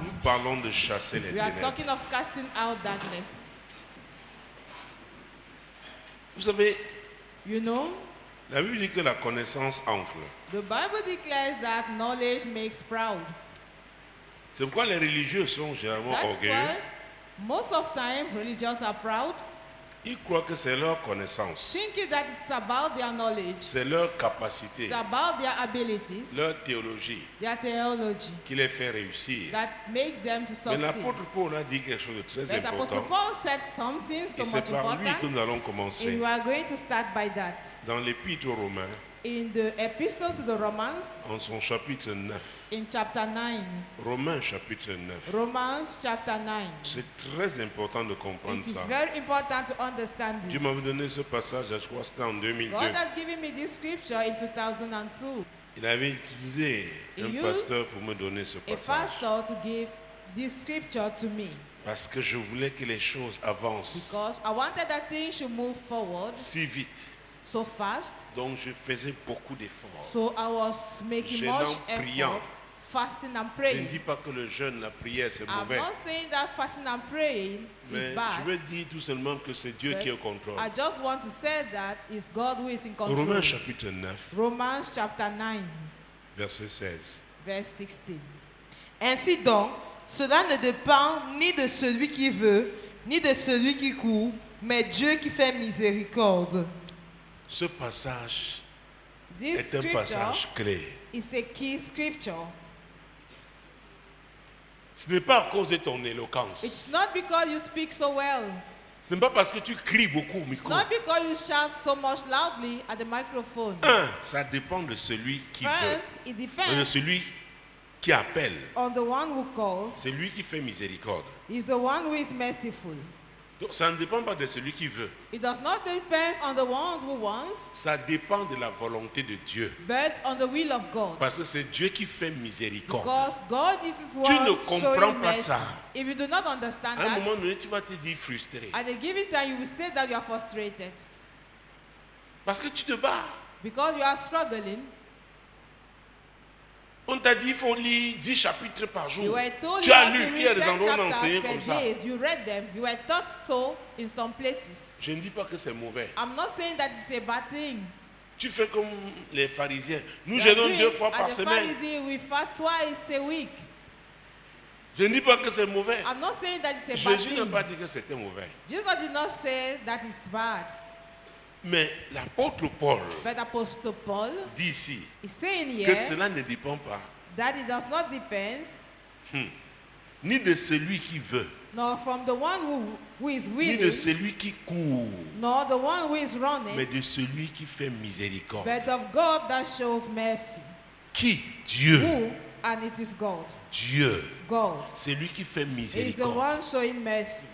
Nous parlons de chasser les We are ténèbres. talking of casting out darkness. Vous savez, You know, la Bible dit que la connaissance enfle. the Bible declares that knowledge makes proud. C'est pourquoi les religieux sont généralement That's orgueilleux. why most of time religious are proud, Ils croient que c'est leur connaissance, thinking that it's about their knowledge, c'est leur capacité, it's about their abilities, leur théologie their theology qui les fait réussir. that makes them to Mais succeed. l'apôtre Paul a dit quelque chose de très But Apostle important. Paul said something so Et c'est much par lui que important, nous allons and commencer. we are going to start by that. Dans l'Épître aux Romains, In the epistle to the Romans, en son chapitre 9, in chapter 9, Romains chapitre 9, Romans chapter 9. c'est très important de comprendre It is ça. very important to understand Dieu this. m'avait donné ce passage, je crois que c'était en 2002. God had given me this scripture in 2002. Il avait utilisé He un used pasteur pour me donner ce A passage. pastor to give this scripture to me Parce que je voulais que les choses avancent because I wanted that things should move forward si vite. so fast. Donc je faisais beaucoup d'efforts. So I was making Jeûnant, much priant. effort, fasting and Je ne praying. dis pas que le jeûne, la prière, c'est I'm mauvais. not saying that fasting and praying Mais is je bad. veux dire tout simplement que c'est Dieu qui est au contrôle. I just want to say that it's God who is in control. Romains chapitre 9, Romans chapter 9, verset 16. verse 16. Ainsi donc, cela ne dépend ni de celui qui veut, ni de celui qui court, mais Dieu qui fait miséricorde. Ce passage This est un scripture passage clé. is a key scripture. Ce n'est pas à cause de ton éloquence. It's not because you speak so well. Ce n'est pas parce que tu cries beaucoup au It's micro. not because you shout so much loudly at the microphone. Ça dépend de celui qui veut. First, it De depends celui qui appelle. on the one who calls. C'est lui qui fait miséricorde. He's the one who is merciful. Donc, ça ne dépend pas de celui qui veut. It does not depend on the ones who wants, Ça dépend de la volonté de Dieu. but on the will of God. Parce que c'est Dieu qui fait miséricorde. Because God is His Tu ne one comprends showing pas mercy. ça. If you do not understand À un that, moment donné, tu vas te dire frustré. at a given time you will say that you are frustrated Parce que tu te bats. because you are struggling. On t'a dit qu'il faut lire 10 chapitres par You jour. were told Tu you as have to lu, il y a read des 10 endroits où on a enseigné chapters per comme ça. day. You read them. You were taught so in some places. Je ne dis pas que c'est mauvais. I'm not saying that it's a bad thing. Tu fais comme les pharisiens. Nous We are jeûnons doing 2 fois as par the semaine. Pharisee, we fast twice a week. Je ne dis pas que c'est mauvais. I'm not saying that it's a bad Jésus n'a thing. pas dit que c'était mauvais. Jesus did not say that it's bad. Mais l'apôtre Paul But Apostle Paul dit ici is saying que here cela ne dépend pas that it does not depend ni de celui qui veut, nor from the one who is ni de willing, celui qui court, nor the one who is mais running, de celui qui fait miséricorde. but of God that shows mercy. Qui? Dieu. Who? And it is God. Dieu. God C'est lui qui fait is the miséricorde. one showing mercy.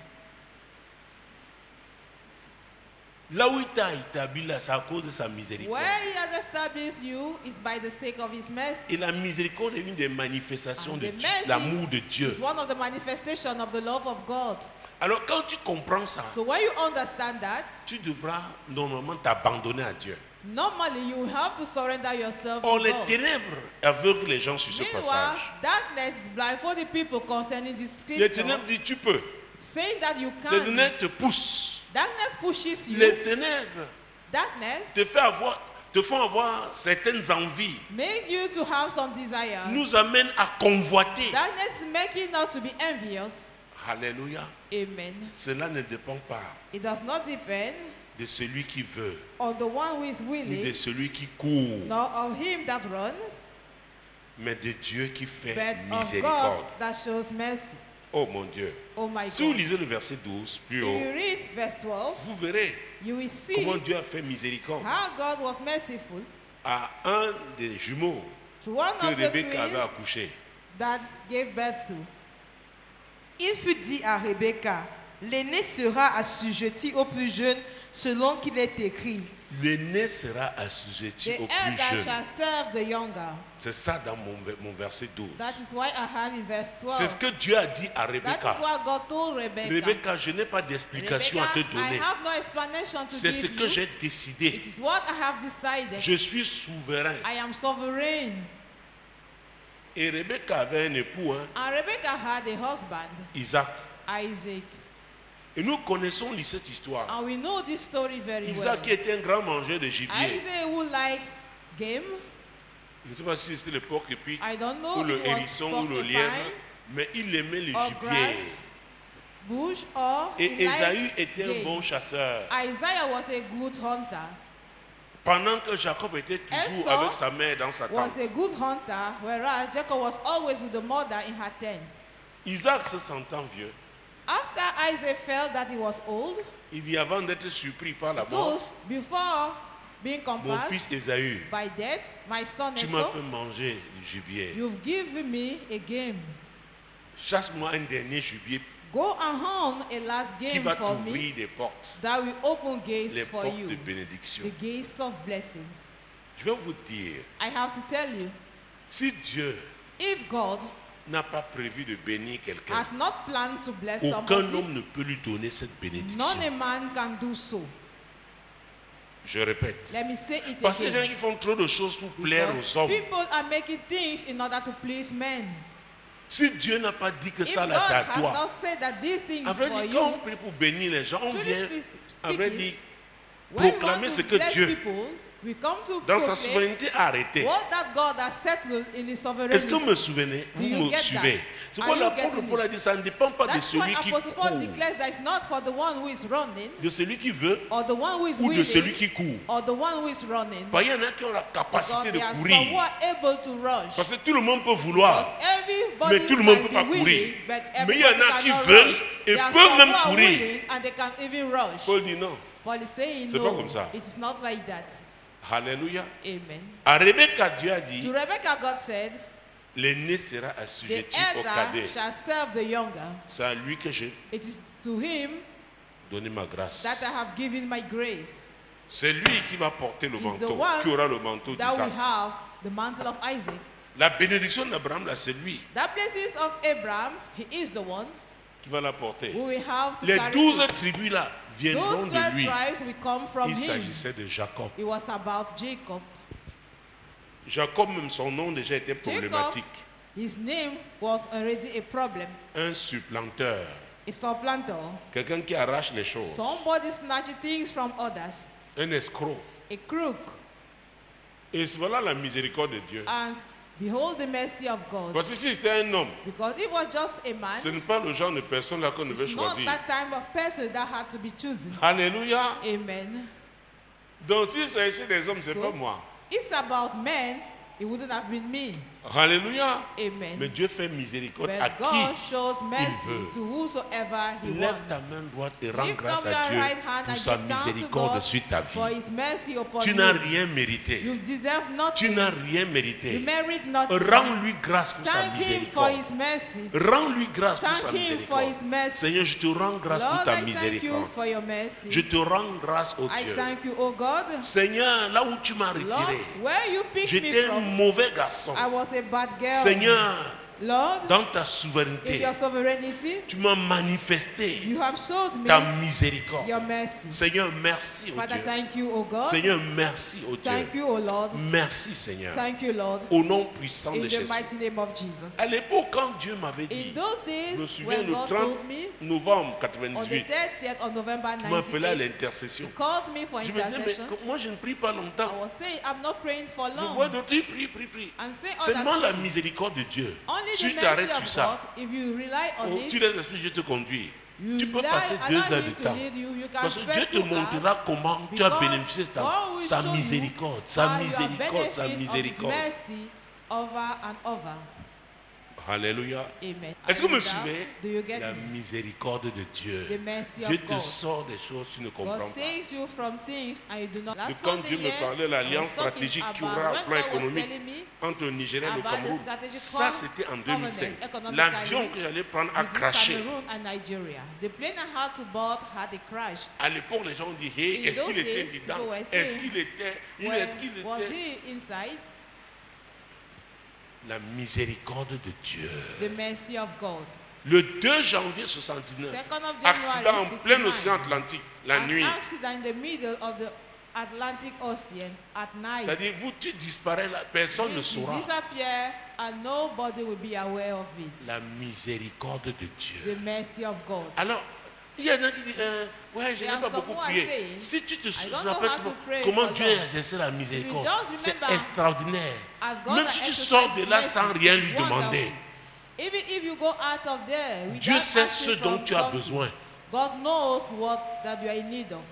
Là où il t'a établi là, c'est à cause de sa miséricorde. Where He has established you is by the sake of His mercy. Et la miséricorde est une des manifestations And de the Dieu, mercy l'amour de Dieu. is one of the manifestations of the love of God. Alors quand tu comprends ça, So when you understand that, tu devras normalement t'abandonner à Dieu. normally you have to surrender yourself Or to les God. ténèbres aveuglent les gens sur ce Meanwhile, passage. darkness is blindfolding people concerning this Les scripture, ténèbres disent tu peux. saying that you Les can. ténèbres te poussent. Darkness pushes you. Les ténèbres Darkness te font avoir certaines envies, make you to have some desires. nous amènent à convoiter. Darkness is making us to be envious. Alléluia. Amen. Cela ne dépend pas It does not depend de celui qui veut, on the one who is ni de willing, celui qui court, nor of him that runs, mais de Dieu qui fait but of miséricorde. God that shows mercy. Oh mon Dieu. Oh my Si vous God. lisez le verset 12 plus If haut, you read verse 12, vous verrez you will see comment Dieu a fait miséricorde how God was merciful à un des jumeaux to one que of the Rebecca avait twins accouché. that gave birth to. Il fut dit à Rebecca, l'aîné sera assujetti au plus jeune selon qu'il est écrit. L'aîné sera assujetti The au plus elder jeune. shall serve the younger. C'est ça dans mon verset 12. That is why I have in verse C'est ce 12. que Dieu a dit à That Rebecca. is what God told Rebecca. Rebecca, je n'ai pas d'explication à te Rebecca, I donner. have no explanation to C'est ce give que you. j'ai décidé. It is what I have decided. Je suis souverain. I am sovereign. Et Rebecca avait un époux, hein, And Rebecca had a husband, Isaac. Isaac. Et nous connaissons cette histoire. And we know this story very well. Isaac qui était un grand mangeur de gibier. Isaac who liked game. Je ne sais pas si c'était le porc épic I don't know ou le if it was hérisson ou le lièvre, porcupine mais il aimait le or gibier. grass, bush, or he Et Ésaü liked était un game. bon chasseur. Isaiah was a good hunter. Pendant que Jacob était toujours Esau avec sa mère dans sa tente. Was a good hunter, whereas Jacob was always with the mother in her tent. Isaac se sentant vieux, After Isaac felt that he was old, il dit avant d'être surpris par la told, mort, before being mon compassed fils Ésaü, by death, my son tu m'as Esau, fait manger du gibier. you've given me a game. Chasse-moi un dernier gibier Go and hunt a last qui game va for me t'ouvrir des portes, that will open gates les for portes de you, bénédiction. the gates of blessings. Je vais vous dire, I have to tell you, si Dieu if God n'a pas prévu de bénir quelqu'un, has not planned to bless aucun somebody, homme ne peut lui donner cette none a bénédiction. man can do so. Je répète. Let me say it Parce que les gens again. qui font trop de choses pour plaire Because aux hommes. people are making things in order to please men. Si Dieu n'a pas dit que If ça God là c'est à has toi, not said that this thing en is vrai for dire, quand you, on prie pour bénir les gens, on truly vient en vrai speaking, dire when we want proclamer ce to que bless Dieu, people, we come to dans sa proclaim souveraineté, a arrêté. what that God has settled in His Est-ce que sovereignty. vous me souvenez? Do Vous you me get suivez. that? C'est Are quoi you l'apôtre getting Paul a it? dit, ça ne dépend pas de That's why celui qui Apostle Paul court, declares that it's not for the one who is running, de celui qui veut or the one who is ou de celui willing, qui court. or the one who is running. Parce qu'il y en a qui ont la Because capacité de there are some courir. who are able to rush. Parce que tout le monde peut vouloir. Because everybody Mais tout le monde can peut be pas willing, courir. but Mais il y en everybody a qui cannot veulent rush. et There are peuvent some même who are courir. willing and they can even rush. Paul dit non. Paul is saying C'est pas no, comme ça. it is not like that. Alléluia. Amen. À Rebecca, Dieu a dit, To Rebecca, God said, l'aîné sera the assujetti au elder cadet. shall serve the younger. C'est à lui que j'ai It is to him donné ma grâce. that I have given my grace. C'est lui qui va porter le He's the manteau, one qui aura le manteau That we d'Isaac. have the mantle of Isaac. La bénédiction d'Abraham, là, c'est lui That blessings of Abraham, he is the one qui va la porter. who will have to Les carry 12 it. tribus là viendront Those de 12 lui. tribes will come from Il him. s'agissait de Jacob. It was about Jacob. Jacob, même son nom déjà était Jacob, problématique. his name was already a problem. Un supplanteur. A supplanter. Quelqu'un qui arrache les choses. Somebody snatching things from others. Un escroc. A crook. Et voilà la miséricorde de Dieu. And behold the mercy of God. Parce que si c'était un homme, Because it was just a ce man. n'est pas le genre de personne là qu'on devait It's not choisir. that type of person that had to be chosen. Alléluia. Amen. Donc si c'est ici des hommes, c'est So, pas moi. It's about men. It wouldn't have been me. Alléluia. Amen. Mais Dieu fait miséricorde à But qui? God shows veut. mercy to whosoever He Lève ta wants. main droite et rends Lift grâce up à your Dieu right hand pour and sa give thanks to miséricorde God sur ta for vie. His mercy upon Tu n'as you. rien mérité. You deserve Tu nothing. n'as rien You mérité. merit nothing. Rends-lui grâce pour sa Thank Him for miséricorde. His mercy. Rends-lui grâce pour sa Thank Him for His miséricorde. mercy. Seigneur, je te rends grâce pour Lord, ta I thank you miséricorde. for your mercy. Je te rends grâce, au I Dieu. thank you, O God. Seigneur, là où tu m'as Lord, retiré, where you picked me j'étais un from, mauvais garçon. I was a bad girl. Seigneur, Lord, dans ta in souveraineté, your sovereignty, tu m'as manifesté you have showed me ta miséricorde. your mercy. Seigneur, merci, au Father, Dieu. thank you, O God. Seigneur, merci, au Thank Dieu. you, O Lord. Merci, Seigneur. Thank you, Lord. Au nom puissant de In the Jésus. mighty name of Jesus. À l'époque, quand Dieu m'avait In dit, those je me days, souviens, when le God 30 told me, novembre on the 98, 30th of November tu m'appelais à 98, l'intercession. He called me for Je me disais, intercession. mais moi je ne prie pas I longtemps. was saying, I'm not praying for Je vois long. d'autres, ils prient. I'm saying Seulement others la pray. miséricorde de Dieu. Only Si tu the mercy t'arrêtes of sur ça, God, if you rely on oh, tu it, laisses l'esprit, je te conduis. you Tu peux allow passer 2 heures Him de to temps. lead you. You can Parce que Dieu spend te 2 montrera hours comment tu as because bénéficié de God will sa show you miséricorde, how sa you are miséricorde, sa benefit of His miséricorde. mercy over and over. Alléluia. Amen. Est-ce que vous me Hallelujah. suivez? Do you get La me? miséricorde de Dieu. The mercy Dieu of te God. sort des choses que tu ne comprends God pas. takes you from things and you do not. Et Last quand Sunday Dieu me here, parlait de l'alliance I was talking stratégique qu'il y about aura, when plan God was économique telling me entre le Nigeria et le about the Cameroun, strategic ça c'était en 2005. economically L'avion que j'allais prendre a between craché. Cameroon and Nigeria. The plane I had to board had crashed. À l'époque, les gens ont dit, hey, In est-ce qu'il those était days, dedans? people were Est-ce saying, qu'il était? Well, Est-ce qu'il was était? he inside? La miséricorde de Dieu. The mercy of God. Le 2 janvier 79, 2nd of accident January en plein 69, océan Atlantique, la an nuit. accident in the middle of the Atlantic Ocean at night. C'est-à-dire, vous, tu disparais là, personne ne You saura. disappear and nobody will be aware of it. La miséricorde de Dieu. The mercy of God. Alors, il y en a qui disent, ouais, je There n'ai are pas some beaucoup who are prié. saying, Si tu te I don't know rappelles how to pray comment for Dieu long. a exercé la miséricorde, just c'est remember, extraordinaire. As God Même has si tu exercised sors de là mercy, sans rien it's lui wonderful. demander, Even if you go out of there Dieu without sait asking ce dont from tu as something, besoin. God knows what that you are in need of.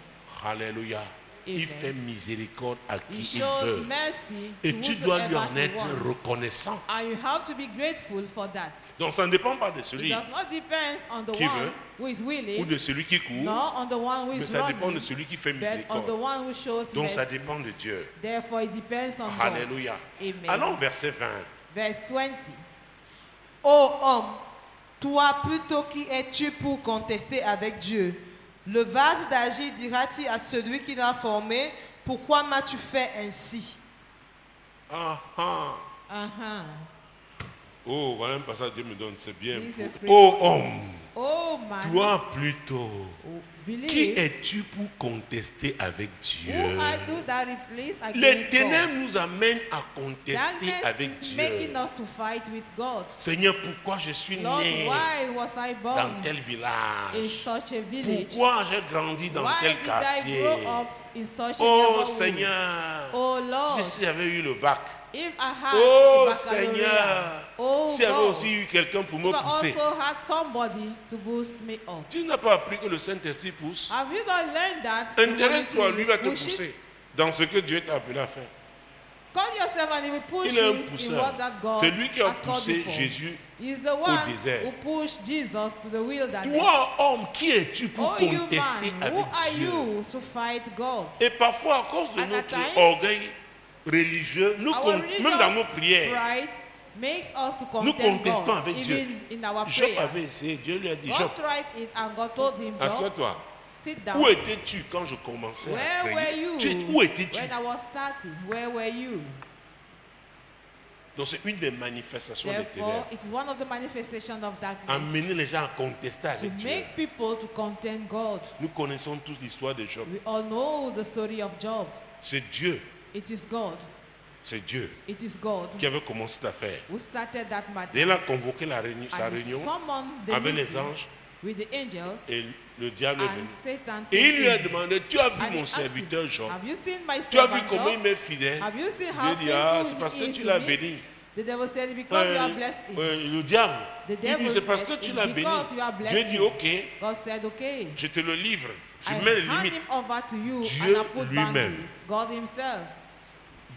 Alléluia. Il Amen. fait miséricorde à He qui il shows veut. mercy Et to tu dois lui whosoever en he être wants. reconnaissant. And you have to be grateful for that. Donc ça ne dépend pas de It celui does not depend on the qui one veut, who is ou willing, de celui qui court, nor on the one who mais is ça dépend de running, celui qui fait but on the miséricorde. one who shows Donc ça mercy. dépend de Dieu. Therefore, it depends on God. Alléluia. Amen. Allons au verset 20. Verse 20. Ô homme, toi plutôt qui es-tu pour contester avec Dieu? Le vase d'Agir dira-t-il à celui qui l'a formé, pourquoi m'as-tu fait ainsi? Ah, ah. Uh-huh. Oh, voilà un passage que Dieu me donne, c'est bien. This is Oh scripture. homme, Oh man, toi plutôt, who qui believe, es-tu pour contester avec Dieu? who are you that replace Les against ténèbres God? nous amènent à contester Darkness avec is Dieu. making us to fight with God. Seigneur, pourquoi je suis Lord, né why was I dans born tel in village? such a village? Pourquoi j'ai grandi dans Why tel did I quartier? grow up in such a Oh neighborhood? Seigneur, Oh Lord, si j'avais eu le bac, if I had oh a Seigneur, baccalaureate, oh s'il y avait God, aussi eu quelqu'un pour me if I pousser. also had somebody to boost me up. Tu n'as pas appris que le Saint-Esprit pousse. Have you not learned that the Holy Intéresse-toi, lui Spirit va te pushes? pousser dans ce que Dieu t'a appelé à faire. Call yourself and he will push Il est un you in pousseur. what that God C'est lui qui a has called poussé you for. Jésus. He's the one désert. who pushed Jesus to the wilderness. Toi, homme, qui es-tu pour Oh, you contester man, who avec are Dieu? you to fight God? Et parfois, à cause de And at notre times, orgueil religieux, nous Our même dans nos religious prières, pride makes us to nous contend contestons God, avec Dieu. even in our Job prayers. avait essayé, Dieu lui a dit, Job, God tried it and God told him, Job, assois-toi. sit down. Où étais-tu quand je commençais Where à were prier? you Où étais-tu? when I was starting? Where were you? Donc c'est une des manifestations des Therefore, ténèbres. it is one of the manifestations of darkness Amener les gens à contester to avec Dieu. make people to contend God. Nous connaissons tous l'histoire de Job. We all know the story of Job. C'est Dieu, It is God. c'est Dieu It is God qui avait commencé cette affaire. who started that matter. Et il a convoqué sa And he réunion summoned the avec les meeting anges with the angels, et le diable est and venu. Satan Et il came lui a in. demandé, tu as vu And he mon asked him, serviteur Job? have you seen my Tu as vu servant comment il Job? m'est fidèle? Have you seen Dieu how dit, ah, c'est faithful parce he que is tu to l'as me? béni. The devil said, because you have blessed him. Le diable, The il devil dit, c'est parce said, que tu "It's l'as béni. because you have blessed Dieu dit, him." ok, God said, okay, je te le livre. Je I mets les hand limites. him over to you Dieu and I put lui-même. boundaries. God himself.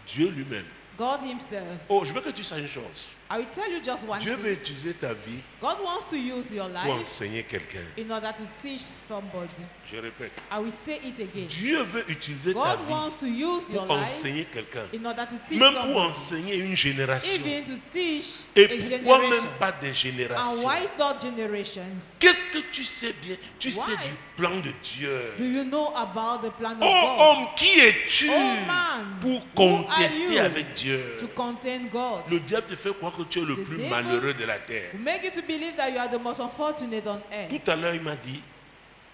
Dieu lui-même. God himself. Oh, je veux que tu saches une chose. I will tell you just one Dieu thing. veut utiliser ta vie God wants to use your pour life enseigner quelqu'un. in order to teach somebody. Je répète. I will say it again. Dieu veut utiliser ta God vie wants to use your pour life enseigner quelqu'un. in order to teach Même pour somebody. enseigner une génération. Even to teach Et a pourquoi même generation. pas des And générations? why not generations? Qu'est-ce que tu sais bien? Tu sais Why? du plan de Dieu. Do you know about the plan of Oh God homme, qui es-tu Oh, man, pour who are contester you avec Dieu? to contain God? Le diable te fait croire que tu es le The plus devil malheureux de la terre. will make you to believe that you are the most unfortunate on earth. Tout à l'heure, il m'a dit,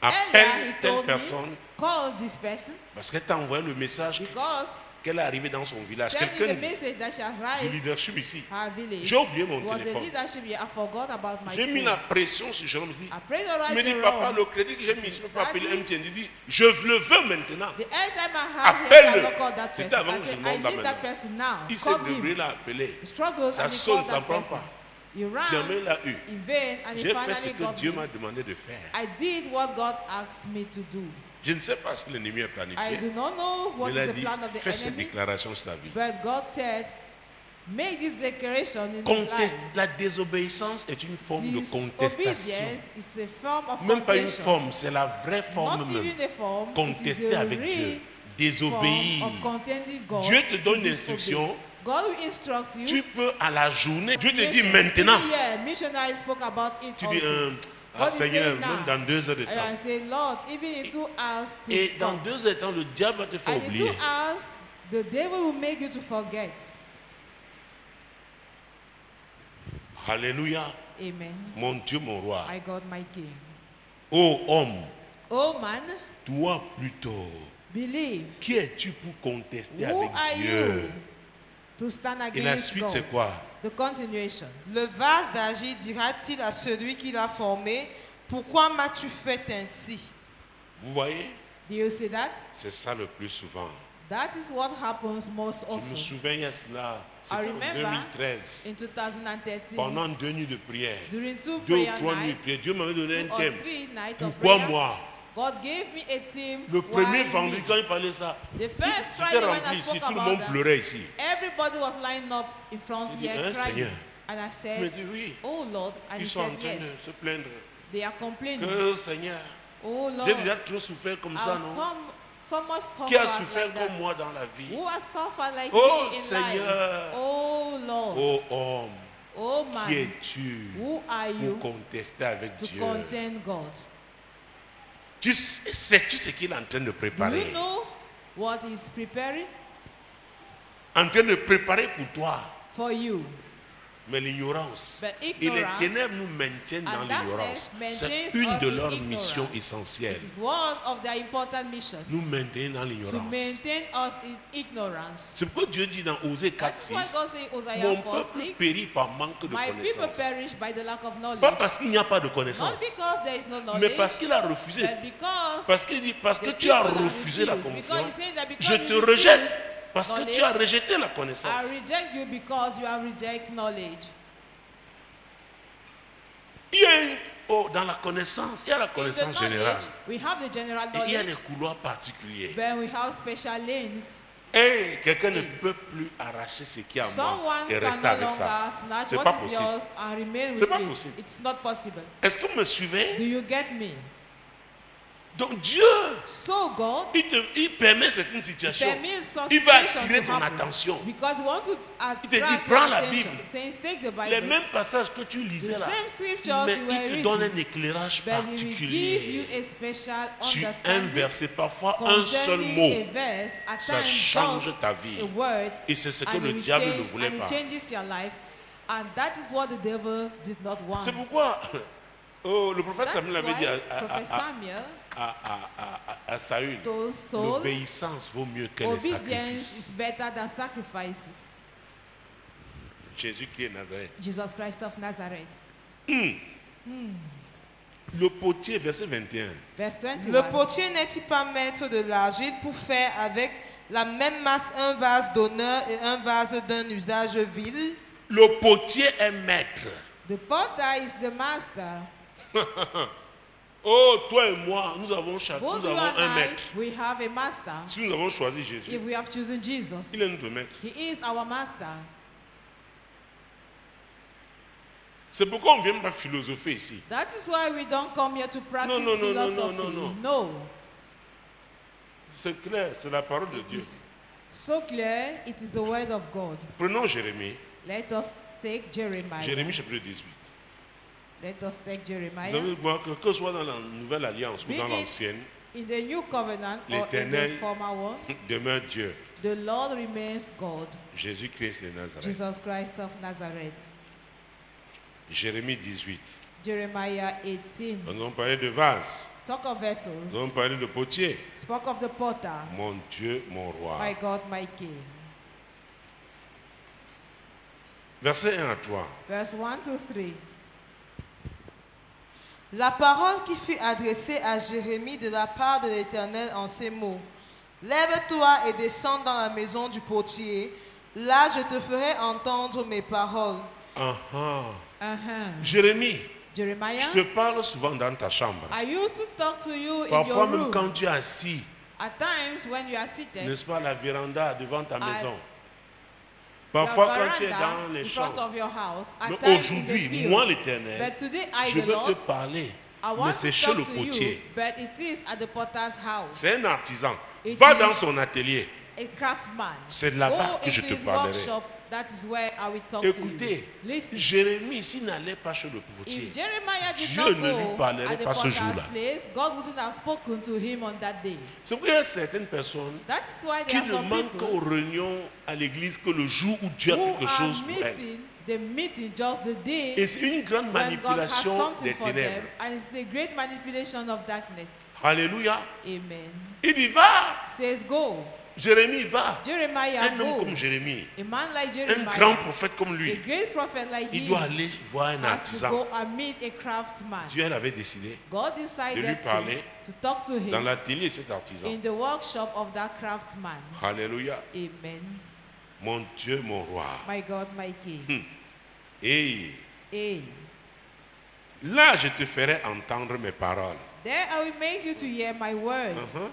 Earlier, appelle he telle told me, personne call this person parce qu'elle t'a envoyé le message because qu'elle est arrivée dans son village. send you Quelqu'un the message that she has du arrived leadership ici. her village. J'ai oublié mon It was the téléphone. leadership here. I forgot about my J'ai mis phone. la pression sur Jérôme. I prayed the Il me right dit, papa, Jerome. le crédit que j'ai mis ici, je ne peux pas appeler Daddy, MTN. Il dit, je le veux maintenant. The airtime I have here, I Appelle-le. cannot call that C'était person. avant I que said, je I demande là need that maintenant. person now. Il s'est Call débrouillé, him. l'a appelé. He struggled Ça and he sonne, called ça that ne prend person. pas. He ran Jamais l'a eu. in vain and he J'ai fait ce finally que got Dieu me. m'a demandé de faire. I did what God asked me to do. Je ne sais pas ce que l'ennemi a I planifié. do not know what Il is a the dit, plan of the fais cette enemy, déclaration sur ta vie. but God said, make this declaration in his life. La désobéissance est une forme de contestation. Disobedience is a form of Même pas une contention. forme, c'est la vraie forme Not même. even a form, it is Contester the avec Dieu. real Désobéir. form of contending God. Dieu te donne to une disobey. instruction. God will instruct you. Tu peux à la journée, Dieu te dit Yes, maintenant. yeah, missionary spoke about it Tu also. dis, God is Seigneur, saying même now. dans 2 heures de temps. And I say, Lord, even in 2 hours to Et dans come. 2 heures de temps, le diable va te faire And in 2 oublier. hours, the devil will make you to forget. Alléluia. Amen. Mon Dieu, mon roi. I got my king. Ô homme, Oh man, toi plutôt, Believe. Qui es-tu pour contester Who avec are Dieu? you to stand Et la against suite, God? c'est quoi? The continuation. Le vase d'Agir dira-t-il à celui qui l'a formé, pourquoi m'as-tu fait ainsi? Vous voyez? Do you see that? C'est ça le plus souvent. That is what happens most Je me often. souviens, il y a cela, I c'était en remember 2013, in 2013, pendant 2 nuits de prière, during 2 2 ou prayer 3 nuits de nights, prière, Dieu m'avait donné 2 un or thème. 3 nights of Pourquoi prayer, moi? God gave me a theme. Le premier Why vendredi, me? quand il parlait ça, The first c'était Friday when rempli I ici, spoke tout le about monde that, pleurait ici. everybody was lined up in front J'ai dit, here hein, crying. Seigneur? And I Il m'a said, dit oui, oh Lord, and ils he sont en said, train yes, de se plaindre. they are complaining. Que Seigneur, Oh j'ai Lord, déjà trop souffert comme ça, I've non? so much Qui a suffered souffert like that. comme moi dans la vie? Who has suffered like Oh, me in Seigneur. life? Oh Lord, Oh homme, oh qui man, es-tu who are pour you contester avec to Dieu? contend God? Sais-tu ce qu'il est en train de Do préparer? you know what he's preparing En train de préparer pour toi. for you? Mais l'ignorance. But Et les ignorance ténèbres nous maintiennent dans and darkness l'ignorance. maintains C'est une us de in leurs ignorance. missions essentielles. It is one of their important missions Nous maintenir dans to l'ignorance. maintain us in ignorance. C'est pourquoi Dieu dit dans Osée That 4, is why 6, God says mon Hosea 4, peuple 6, périt par manque de my people connaissance. perish by the lack of Pas knowledge. parce qu'il n'y a pas de connaissance, Not because there is no mais knowledge, parce qu'il a refusé. but because Parce qu'il dit, parce que the tu as people are refusé la refused. Because he confiance, says that because je you te refuse rejette. Parce que knowledge, tu as rejeté la connaissance. I reject you because you have rejected knowledge. Il y a dans la connaissance, il y a la In the connaissance générale. knowledge, we have the general Et il y a knowledge, des couloirs particuliers. then we have special lanes. Et quelqu'un ne Hey. peut plus arracher ce qui est à moi Someone et can rester no avec ça. longer snatch C'est what pas is possible. yours and remain C'est with pas it. possible. It's not possible. Est-ce que vous me suivez? Do you get me? Donc Dieu, So God il permet certaines situations. permits such Il va situations attirer to ton happen attention. because we want to Il te dit, attract prends your la attention. Bible. Says take the Les Bible, mêmes passages que tu lisais the là, same scriptures mais you were il te donne reading, un éclairage but he will give you particulier a special sur un understanding verset, parfois un seul concerning mot. a verse, at Ça times change just ta vie. a word, Et c'est ce que and le it will diable ne change, voulait and it pas. changes your life, and that is what the devil did not want. C'est pourquoi le prophète That Samuel is avait dit why Prophet Samuel à Saül, told Saul, l'obéissance vaut mieux que les obedience sacrifices. is better than sacrifices. Jésus-Christ est Nazareth. Jesus Christ of Nazareth. Le potier, verset 21. Verse 21. Le potier n'est-il pas maître de l'argile pour faire avec la même masse un vase d'honneur et un vase d'un usage vil? Le potier est maître. The potter is the master. Oh, toi et moi, nous avons Both nous you avons and un I, maître. we have a master. Si nous avons choisi Jésus, If we have chosen Jesus, il est notre maître. he is our master. C'est pourquoi on ne vient pas philosopher ici. That is why we don't come here to practice no, philosophy. no. C'est clair, c'est la parole de It Dieu. is so clear, it is the word of God. Prenons Jérémie. Let us take Jeremiah. Jérémie chapitre 18. Let us take Vous Jeremiah. allez voir que ce soit dans la nouvelle alliance ou Be dans it l'ancienne, in the new covenant or in the l'Éternel former one, demeure Dieu. the Lord remains God. Jésus-Christ est Nazareth. Jesus Christ of Nazareth. Jérémie 18. Jeremiah 18. Nous avons parlé de vase. Talk of Nous vessels. avons parlé de potier. Spoke of the potter. Mon Dieu, mon roi. My God, my King. Verset 1 à 3. Verse 1 to 3. La parole qui fut adressée à Jérémie de la part de l'Éternel en ces mots. Lève-toi et descends dans la maison du potier. Là, je te ferai entendre mes paroles. Jérémie, Jeremiah, je te parle souvent dans ta chambre. I used to talk to you in Parfois your même room. quand tu es assis, At times when you are seated, n'est-ce pas, à la véranda devant ta maison. your Parfois quand tu es veranda dans les in front champs. of your house. At Mais times in the aujourd'hui, field. moi l'Éternel, But today I, je the veux Lord, te parler. I Mais want c'est to chez talk le to you, potier. but it is at the potter's house. C'est un artisan. It Va is dans son atelier. A craftsman. C'est là-bas Go que je into te his parlerai. workshop. That is where I will talk to Écoutez, you. Listen. Jérémie, s'il n'allait pas chez le potier, If Jeremiah did Dieu not ne lui go parlerait at the pas ce potter's jour-là. place, God wouldn't have spoken to him on that day. c'est pourquoi il y a certaines personnes That is why qui there are ne some manquent people aux réunions à l'église que le jour où Dieu a who quelque are chose pour elles. missing the meeting just the day Et c'est une grande when God has manipulation something des for them, ténèbres. and it's a great manipulation of darkness. Alléluia. Amen. Il dit va. Says go. Jérémie va. Jeremiah, Un homme go. comme Jérémie, A man like un Jeremiah, grand prophète comme a lui, great prophet like il him, doit aller voir un has to artisan. go and meet a craftsman. Dieu avait décidé God de lui decided parler to talk to dans him l'atelier de cet artisan. in the workshop of that craftsman. Alléluia. Amen. Mon Dieu, mon roi. My God, my King. Et Hey. là, je te ferai entendre mes paroles. There I will make you to hear my word. Mhm.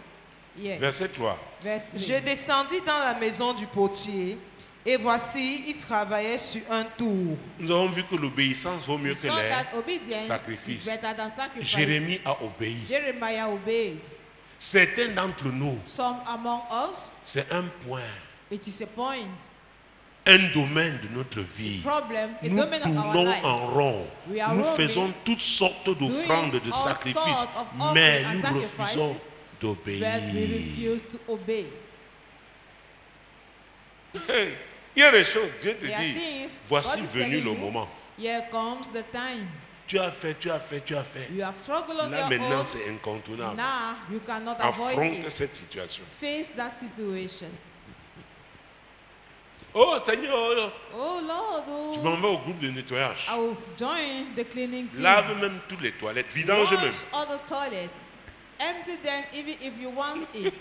Yes. Verset 3. Verse 3. Je descendis dans la maison du potier, et voici, il travaillait sur un tour. Nous avons vu que l'obéissance vaut mieux We que saw les that obedience sacrifices. is better than sacrifice. Jérémie a obéi. Jeremiah obeyed. Certains d'entre nous, Some among us, c'est un point, it is a point, un domaine de notre vie. problem, a Nous domain of our tournons life. en rond. We are Nous roaming, faisons toutes sortes d'offrandes, de all sacrifices, sorts of offering mais and nous refusons sacrifices, d'obéir. but we refuse to obey. Hey, il y a des choses, Dieu te There are dit, things voici God is venu telling le you, moment. Here comes the time. Tu as fait, tu as fait, tu as fait. You have struggled on Là your maintenant, own. c'est incontournable. Now you cannot avoid Affronte it. cette situation. Face that situation. Oh Seigneur, Oh Lord, tu oh, m'en vas au groupe de nettoyage. I will join the cleaning team. Lave même toutes les toilettes, vidange même. Wash all the toilet. Empty them even if you want it.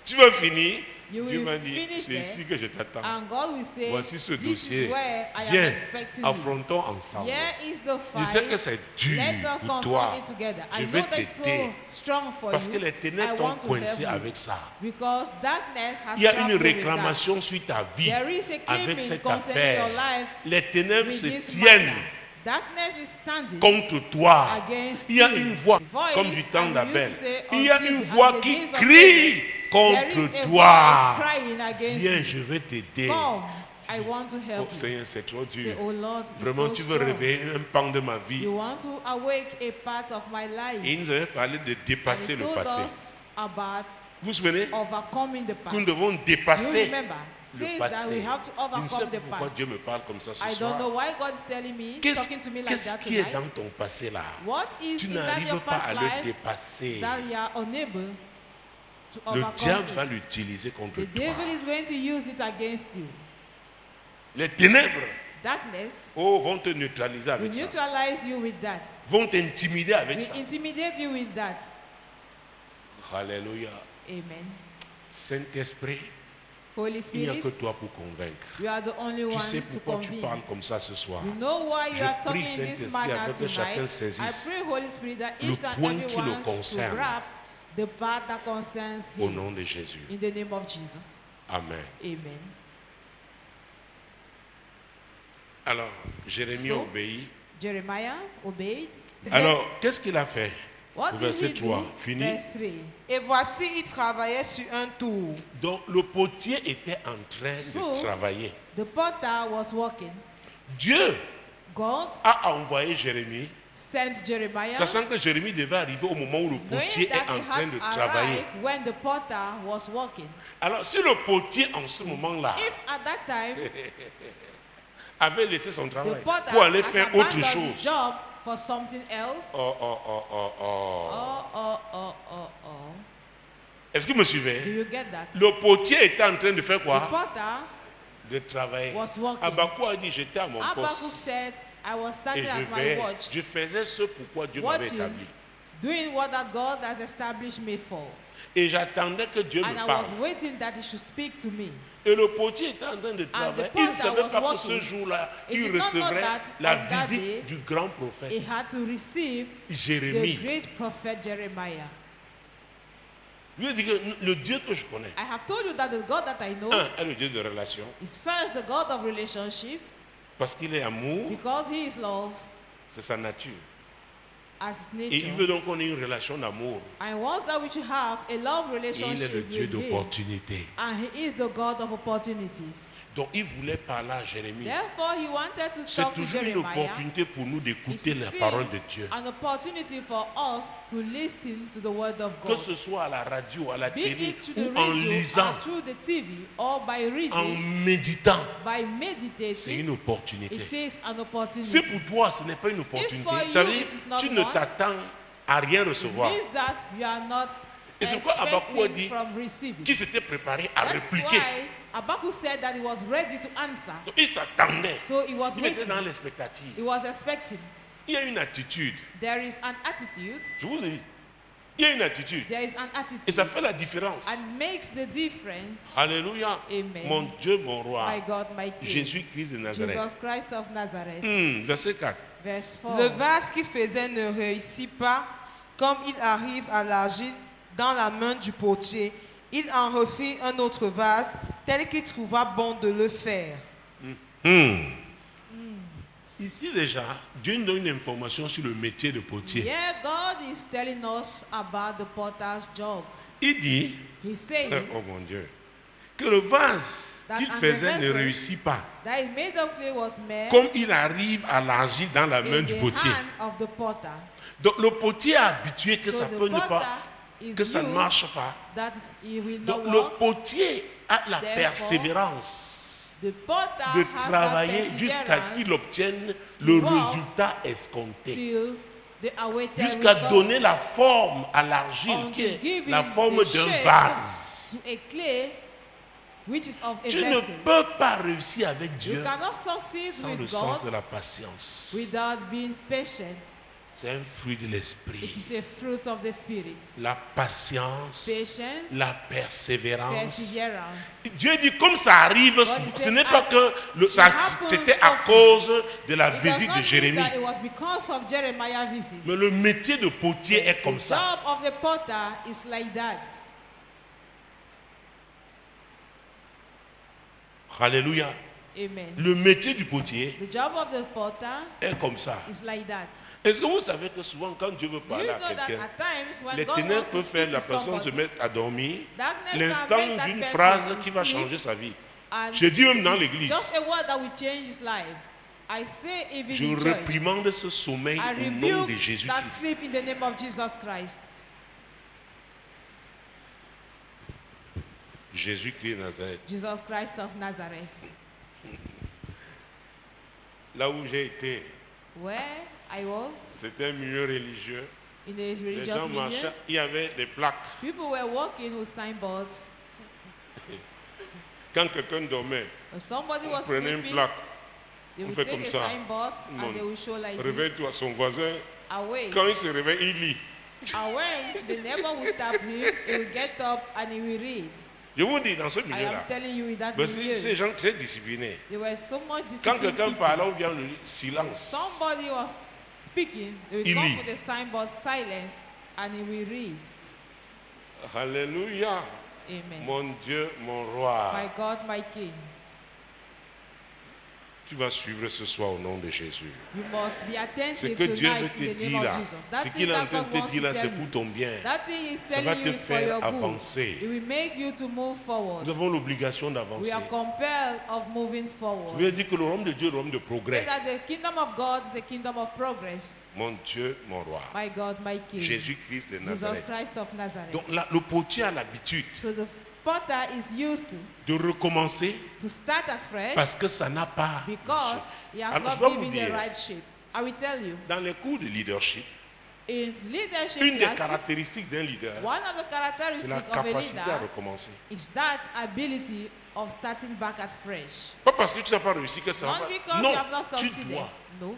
Tu vas finir. You Dieu will m'a dit, finish c'est there. ici que je t'attends. And God will say, Voici ce this dossier. is where I am Viens, expecting you. affrontons ensemble. Here is the Je sais que fight. c'est dur Let us pour confront toi. it together. Je I vais know that it's so t'aider. strong for Parce you. que les I ténèbres t'ont want to help coincé you. avec ça. Because darkness has Il y a trapped une you with that. réclamation sur ta vie There is a avec claiming cette concerning affaire. your life Les ténèbres with se this tiennent matter. Darkness is standing contre toi. against Il y a you. une voix, Voice, comme du temps as we d'Abel. used to say Il y a on une Tuesday, voix as the qui days of crie David. There is contre a toi. voice crying against Viens, you. je vais t'aider. Come, I want to Oh help you. Seigneur, c'est trop Say, dur. oh Lord, it's Vraiment, so tu veux strong. réveiller un pan de ma vie. You want to awake a part of my life. Et il nous avait parlé de And dépasser he le told passé. us about Vous vous souvenez overcoming the que nous past. devons You dépasser remember, le says that we passé. have to Je ne sais overcome pas the pourquoi past. Dieu me parle comme ça ce I don't know soir. why God is telling me, Qu'est-ce talking to me like qu'est-ce that qui est tonight. dans ton passé là? What is Tu in that n'arrives your pas past à le life dépasser. that you are unable to Le overcome diable va it? l'utiliser contre The toi. devil is going to use it against you. Les ténèbres Darkness vont te neutraliser will avec ça. neutralize you with that. Vont t'intimider avec Will ça. intimidate you with that. Alléluia. Amen. Saint-Esprit, Holy il n'y a Spirit, que toi pour convaincre. you are the only Tu one sais to pourquoi tu parles convince. comme ça ce soir. You know why you Je are prie, talking in this Saint-Esprit, manner afin que chacun tonight. I saisisse pray, Holy Spirit, that le each and point qui le everyone to concerne. grab the part that concerns Au him. nom de Jésus. In the name of Jesus. Amen. Amen. Alors, Jérémie So, obéit. Jeremiah obeyed. Alors, qu'est-ce qu'il a fait? What did Verset he 3, do? fini. Verse 3. Et voici, il travaillait sur un tour. Donc, le potier était en train So, de travailler. The potter was working. Dieu God a envoyé Jérémie, sent Jeremiah, sachant que Jérémie devait arriver au moment où le knowing potier that est en he train had de to travailler. arrive when the potter was working. Alors, si le potier, en ce moment-là, If at that time avait laissé son the travail potter pour aller has faire autre abandoned chose. his job for something else, Oh. oh. Est-ce que vous me Do suivez? you get that? Le potier était en train de faire The quoi? potter De travailler. was working. Habakkuk a dit, j'étais à mon Habakkuk poste said, I was et standing at my watch, je faisais ce pourquoi Dieu m'avait watching, établi. doing what that God has established me for. Et j'attendais que Dieu And me I parle. was waiting that he should speak to me. Et le potier était en train de travailler. Il ne potter savait was pas que working. ce jour-là, He il did not know recevrait that la on that visite day, du grand prophète He had to receive the Jérémie. great prophet Jeremiah. Je lui ai dit que le Dieu que je connais, I have told you that the God that I know est le Dieu de relation, is first the God of relationship parce qu'il est amour, because he is love c'est sa nature. as his Et il veut nature. donc qu'on ait une relation d'amour. And once that we should have a love Et il est le relationship Dieu with him, d'opportunité. and he is the God of opportunities. Donc il voulait parler à Jérémie. Therefore, he wanted to C'est talk to toujours une Jeremiah. opportunité pour nous It d'écouter is la still parole de Dieu. an opportunity for us to listen to the word of Que God. ce soit à la radio, à la Be télé it to ou the en radio lisant, or through the TV or by en reading, méditant. by C'est meditating, une opportunité. it is an opportunity. Si pour toi ce n'est pas une opportunité, for ça you veut dire it is not tu ne one, t'attends à rien It recevoir. means that you are not Et c'est pourquoi Habakkuk a expecting dit from receiving. qu'il s'était préparé à That's répliquer. why Habakkuk said that he was ready to answer. Donc, il s'attendait. So he was Il était waiting. dans l'expectative. He was expecting. Il y a une attitude. There is an attitude. Je vous ai dit. Il y a une attitude. There is an Et attitude. ça fait la différence. And makes the difference. Alléluia. Amen. Mon Dieu, mon roi. My God, my King. Jésus-Christ de Nazareth. Jesus Christ of Nazareth. Verset 4. Verse 4. Le vase qui faisait ne réussit pas, comme il arrive à l'argile dans la main du potier. Il en refit un autre vase, tel qu'il trouva bon de le faire. Ici déjà, Dieu nous donne une information sur le métier de potier. Yeah, God is telling us about the potter's job. Il dit, He's saying oh mon Dieu, que le vase That qu'il and the faisait ne vessel réussit pas. that is made of clay was made Comme il arrive à l'argile dans la main in du the potier. hand of the potter. Donc le potier est habitué que So ça the peut ne potter pas, is que ça ne used marche pas. that he will not Donc le work. potier a la Therefore, persévérance The potter de has travailler that jusqu'à ce perseverance qu'il obtienne to le work résultat escompté. till the awaited Jusqu'à result, donner la forme à l'argile qui until est giving la forme the d'un shape vase. to a clay which is of a Tu ne vessel. peux pas réussir avec You Dieu cannot succeed sans le with sens de God la patience. without being patient. C'est un fruit de It l'esprit. is a fruit of the spirit. La patience, Patience, la persévérance. perseverance. Dieu dit comme ça arrive, God ce said, n'est pas as que it happens c'était à often. cause de la It does visite not de mean Jérémie. that it was because of Jeremiah's visit. Mais le métier de potier est comme The ça. job of the potter is like that. Alléluia. Amen. Le métier du potier The job of the potter est comme ça. is like that. Est-ce que vous savez que souvent quand Dieu veut You parler à know that quelqu'un, at times when les God ténèbres wants to peuvent faire speak la to personne se somebody, mettre à dormir darkness can l'instant make that d'une person phrase to qui va sleep, changer sa vie. and Je dis même it dans is l'église. just a word that will change his life. I say even Je in church, réprimande ce sommeil I au nom de rebuke that Jésus-Christ. sleep in the name of Jesus Christ. Jésus-Christ de Nazareth. Jesus Christ of Nazareth. Là où j'ai été, Where I was c'était un milieu religieux. in a Les religious gens milieu, marchaient, il y avait des plaques. people were walking with signboards. Quand quelqu'un dormait, When somebody on was prenait une sleeping, plaque. they on would fait take comme a ça. signboard Tout le monde. and they would show like this. Réveille-toi, son voisin. Away. Quand il se réveille, il lit. And when the neighbor will tap him, he will get up and he will read. Je vous dis, dans ce I milieu-là, am telling you in that mais ces milieu, gens très disciplinés. they were so much Quand disciplined quelqu'un people. parle, on vient le silence. Somebody was speaking, they will Il come lit. with a signboard, silence, and he will read. Alléluia. Amen. Mon Dieu, mon roi. My God, my King. Tu vas suivre ce soir au nom de Jésus. You must be Ce attentive que Dieu veut tonight te in the dire name là, of Jesus. ce That qu'il thing est en that train God de te wants dire là, to c'est tell pour you. ton bien. That thing he's Ça va telling te you is for faire your good. avancer. It will make you to move forward. Nous avons l'obligation We d'avancer. are compelled of moving Je forward. veux dire que le royaume de Dieu est le royaume de Say progrès. that the kingdom of God is a kingdom of progress. Mon Dieu, mon roi. My God, my King. Jésus-Christ de Jesus Nazareth. Christ of Nazareth. Donc là, le potier a l'habitude So the potter is used de recommencer to start at fresh parce que ça n'a pas because marché. he has Alors, je not dois vous given the dire, right shape. I will tell you, dans les cours de leadership, in leadership une des classes, caractéristiques d'un leader, one of the c'est characteristics la of a capacité à leader recommencer. is that ability of starting back at fresh. Pas parce que tu n'as pas réussi que ça va. Not because Non, you have not tu succeeded. dois. No,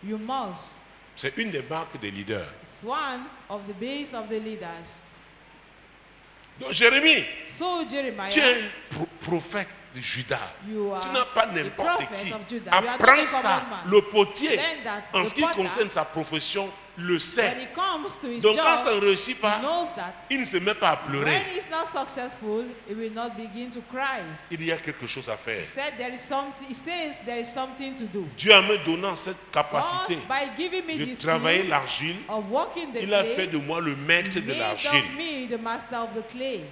you must. C'est une des marques des leaders. It's one of the base of the leaders. Donc Jérémie, So tu es Jeremiah, un prophète de Juda. you Tu are n'as pas a n'importe prophet qui. of Judah. You are not Apprends a ça. common man. Le potier, Learn that en the ce qui potter, concerne sa profession, le when sait. it comes to his Donc quand ça job, ne réussit he pas, knows that il ne se met pas à when pleurer. he's not successful, he will not begin to cry. Il y a quelque chose à faire. He said there is something. He says there is something to do. Dieu en me donnant cette capacité God, by giving me de this travailler skill l'argile, of walking the il a fait clay, de moi le maître de made l'argile. of me the master of the clay.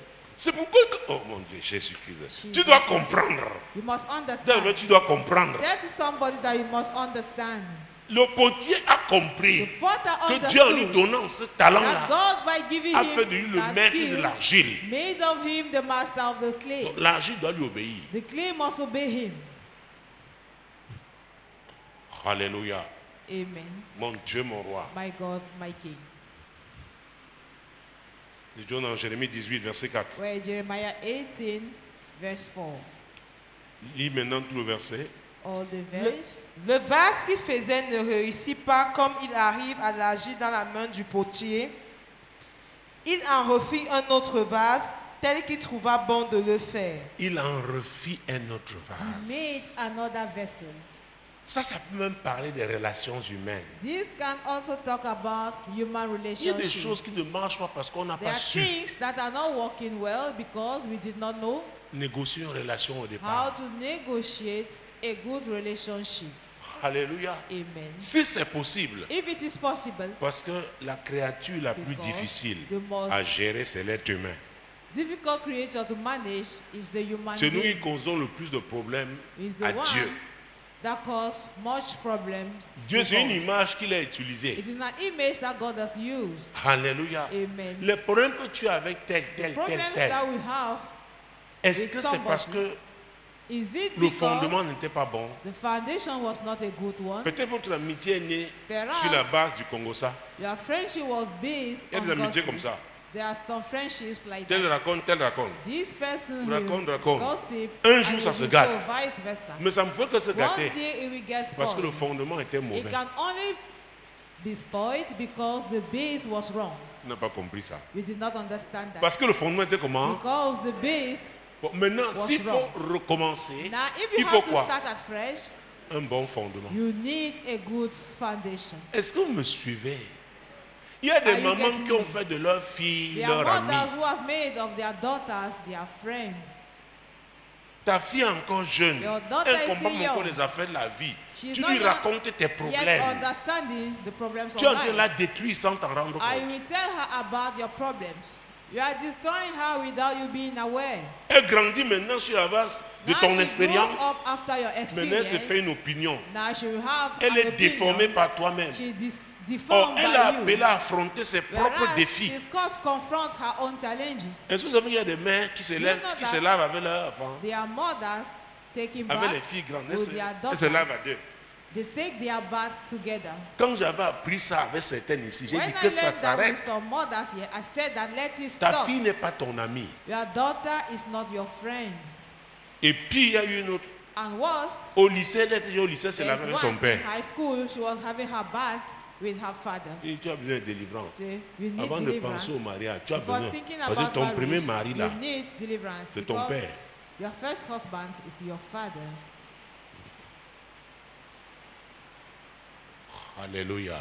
C'est pourquoi, oh mon Dieu, Jésus-Christ, tu dois comprendre. You must understand. Tu dois comprendre. That is somebody that you must understand. Le potier a compris The potter que Dieu en lui understood donnant ce that talent-là God, by giving a fait de lui him le that maître de skill, l'argile. made of him the master of the clay. Donc, l'argile doit lui obéir. The clay must obey him. Alléluia. Amen. Mon Dieu, mon roi. My God, my King. Nous disons dans Jérémie 18, verset 4. Where Jeremiah 18, verse 4. Lis maintenant tout le verset. All the verse. Le vase qu'il faisait ne réussit pas comme il arrive à l'agir dans la main du potier. Il en refit un autre vase tel qu'il trouva bon de le faire. Il en refit un autre He vase. made another vessel. Ça peut même parler des relations humaines. This can also talk about human Il y a des choses relationships. qui ne marchent pas parce qu'on n'a There pas are su things that are not working well because we did not know négocier une relation au how départ. to negotiate a good relationship. Alléluia. Amen. Si c'est possible, If it is possible, parce que la créature la plus Because difficile the most à gérer, c'est l'être humain. difficult creature to manage is the human C'est nous qui being. causons le plus de problèmes Is the à one Dieu. that cause much problems. Dieu, to c'est une God. image qu'il a utilisée. It is an image that God has used. Alléluia. Amen. Les problèmes que tu as avec tel, tel, tel, Problems tel, that we have, est-ce with que c'est parce que is it le because fondement n'était pas bon? the foundation was not a good one? Peut-être votre amitié est née Perhaps sur la base du Congo-ça. your friendship was based Il y a on des amitiés comme gossips. ça. There are some friendships like Tel that. raconte, tel raconte. This person Raconte, will raconte. gossip Un and jour, will ça se be gâte. so vice versa. Mais ça ne peut que se One gâter day it will get parce que le spoiled. fondement était It mauvais. can only be spoiled because the base was wrong. Tu n'as pas compris ça. You did not understand that. Parce que le fondement était comment? Because the base, Bon, maintenant, was s'il faut wrong. recommencer, now if il you faut have to quoi? start at fresh, Un bon fondement. you need a good foundation. Est-ce que vous me suivez? Il y a des Are you mamans getting qui ont me? fait de leur fille There leur are amie. mothers who have made of their daughters their friend. Ta fille est encore jeune. Your daughter Elle is comprend still encore young. les affaires de la vie. She's Tu not lui young, racontes tes Yet problèmes. understanding the problems Tu es en of train de la life. détruire sans t'en rendre I compte. will tell her about your problems. You are destroying her without you being aware. Elle grandit maintenant sur la base de Now ton she expérience. grows up after your Maintenant, elle se fait experience. une opinion. Now she will have Elle an est opinion. déformée par toi-même. She is Or, deformed elle est by appelée you. à affronter ses propres Whereas défis. she's called to confront her own challenges. Est-ce que vous savez qu'il y a des mères qui se You lèvent, know qui that se lavent avec leurs enfants, They are mothers taking avec les baths filles grandes? with their Elles se lavent daughters. à deux. They take their baths together. Quand j'avais appris ça avec certaines ici, j'ai When dit I que ça learned that with s'arrête. some mothers here, I said that let it Ta stop. fille n'est pas ton amie. Your daughter is not your friend. Et puis il y a eu une autre. And worst, Au lycée, elle était au lycée, c'est la there's même son one père. in high school, she was having her bath with her father. Et tu as besoin de délivrance. Say, you need Avant de deliverance. penser au mariage, tu as Before besoin. thinking Parce que about ton premier marriage, mari là, you need deliverance c'est ton because père. your first husband is your father. Alléluia.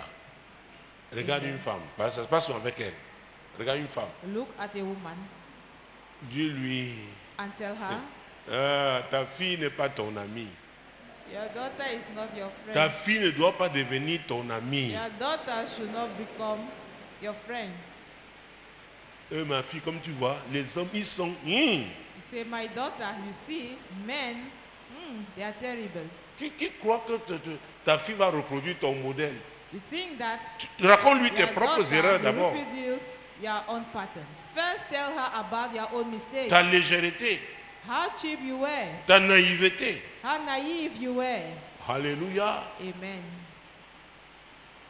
Regarde une femme. Ça se passe avec elle. Regarde une femme. Look at a woman Dis-lui, and tell her, ta fille n'est pas ton amie. your daughter is not your Ta friend. fille ne doit pas devenir ton amie. Your daughter should not become your friend. Ma fille, comme tu vois, les hommes, ils sont... You say, my daughter, you see, men, they are terrible. Qui croit que ta fille va reproduire ton modèle? You think that Raconte-lui tes your propres daughter erreurs will d'abord. reproduce your own pattern. First, tell her about your own mistakes. Ta légèreté, How cheap you were. ta naïveté. How naive you were. Alléluia. Amen.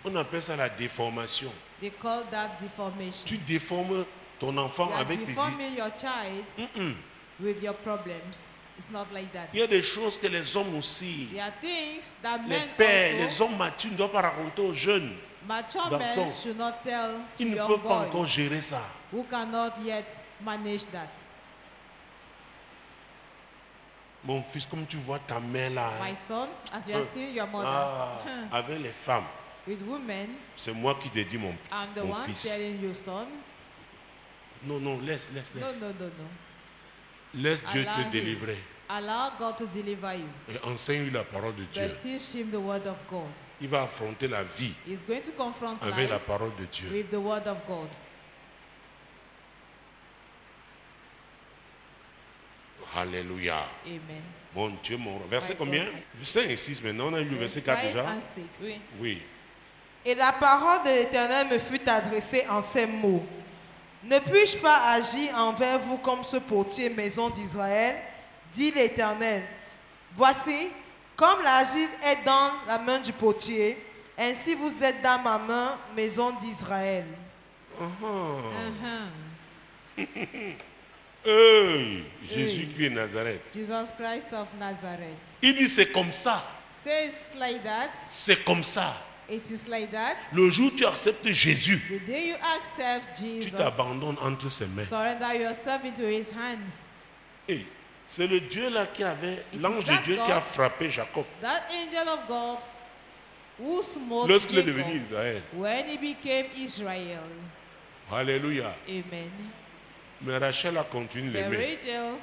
On appelle ça la déformation. They call that deformation. Tu déformes ton enfant You are avec tes... deforming your child with your problems. It's not like that. Il y a des choses que les hommes aussi, There are things that les men pères, les also, hommes matures ne doivent pas raconter aux jeunes. mature garçons, men should not tell to Ils ne young peuvent pas boys encore gérer ça. who cannot yet manage that. Mon fils, comme tu vois ta mère là, My son, as you are seeing your mother avec les femmes, with women, c'est moi qui te dis mon I'm the one fils. telling you, son. Non, non, laisse. No, no, no, no. Laisse Dieu Allow te him. délivrer. Allow God to deliver you. Et enseigne-lui la parole de Dieu. But teach him the word of God. Il va affronter la vie He's going to confront avec la life parole de Dieu. with the word of God. Alléluia. Amen. Mon Dieu, mon roi. Verset My combien? God. 5 et 6 maintenant. On a eu le verset 4 5 déjà. and 6. Oui. Oui. Et la parole de l'Éternel me fut adressée en ces mots. Ne puis-je pas agir envers vous comme ce potier maison d'Israël, dit l'Éternel. Voici, comme l'argile est dans la main du potier, ainsi vous êtes dans ma main, maison d'Israël. Hey, Jésus-Christ de Nazareth. Jesus Christ of Nazareth. Il dit c'est comme ça. Says like that. C'est comme ça. It is like that. Le jour où tu acceptes Jésus, The day you accept tu Jesus, t'abandonnes entre ses mains. surrender yourself into his hands. Hey, c'est le Dieu là qui avait, It l'ange is de that Dieu qui God. a frappé Jacob That angel of God who smote lorsqu'il est Jacob devenu Israël. when he became Israel. Alléluia. Amen. Mais Rachel a continué The l'aimer. Rachel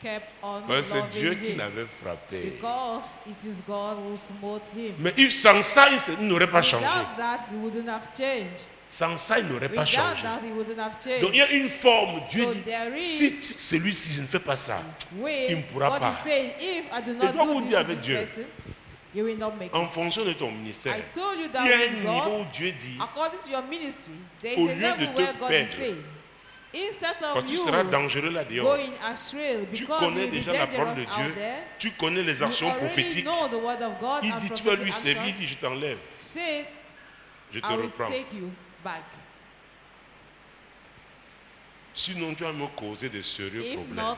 kept on Parce que c'est Dieu loving qui him l'avait frappé. because it is God who smote him. Mais sans ça, il n'aurait pas changé. Without that, he wouldn't have changed. Sans ça, il n'aurait pas Without changé. that, he wouldn't have Donc changed. il y a une forme. Dieu So dit, there si is celui-ci, je ne fais pas ça, il way ne pourra God pas. is saying, if I do Et not toi, do vous this dites to avec this Dieu. person, you will not make En it. fonction de ton ministère, I told you il that y a un with niveau où God, Dieu dit, according to your ministry, there Au is a lieu de level te where God is perdre, saying, instead parce of que tu you seras dangereux là-dehors. going astray Tu because connais you will be déjà la parole dangerous de Dieu, out there, tu connais les you actions already prophétiques. know the word of God Il and dit, tu vas lui prophetic servir, il actions. dit, je t'enlève, Say, je te I will reprends. take you back. Sinon, tu vas me causer de sérieux If problèmes. not,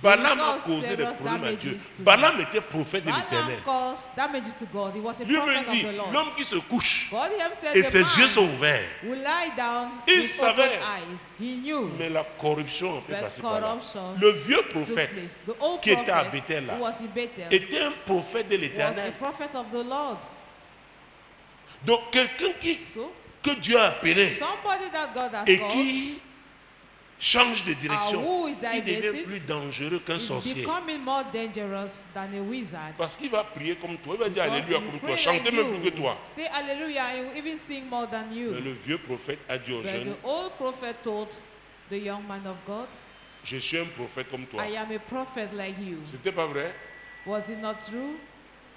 Balaam a cause causé des serious problèmes à damages Dieu. to Balaam était prophète de l'Éternel. Balaam caused damages to God. He was a Lui prophet me dit, of the Lord. l'homme qui se couche God himself, et the ses yeux man sont ouverts. who lie down Il with open savait. eyes. He knew Mais la corruption peut that passer par là. corruption Le vieux took prophète place. The old qui était à prophet Bethel là who was in Bethel était un prophète de was a l'Éternel. prophet of the Lord. Donc quelqu'un So, que Dieu a appelé somebody that God has et called qui change de direction, who is il devient diverted plus dangereux qu'un is sorcier. becoming more dangerous than a wizard. Parce qu'il va prier comme toi, il va dire Because Alléluia he will comme toi, pray chanter like même plus que you. toi. Say hallelujah and he will even sing more than Mais you. le vieux prophète a dit aux But jeunes, the old prophet told the young man of God, je suis un prophète comme toi. I am a prophet like you. C'était pas vrai? Was it not true?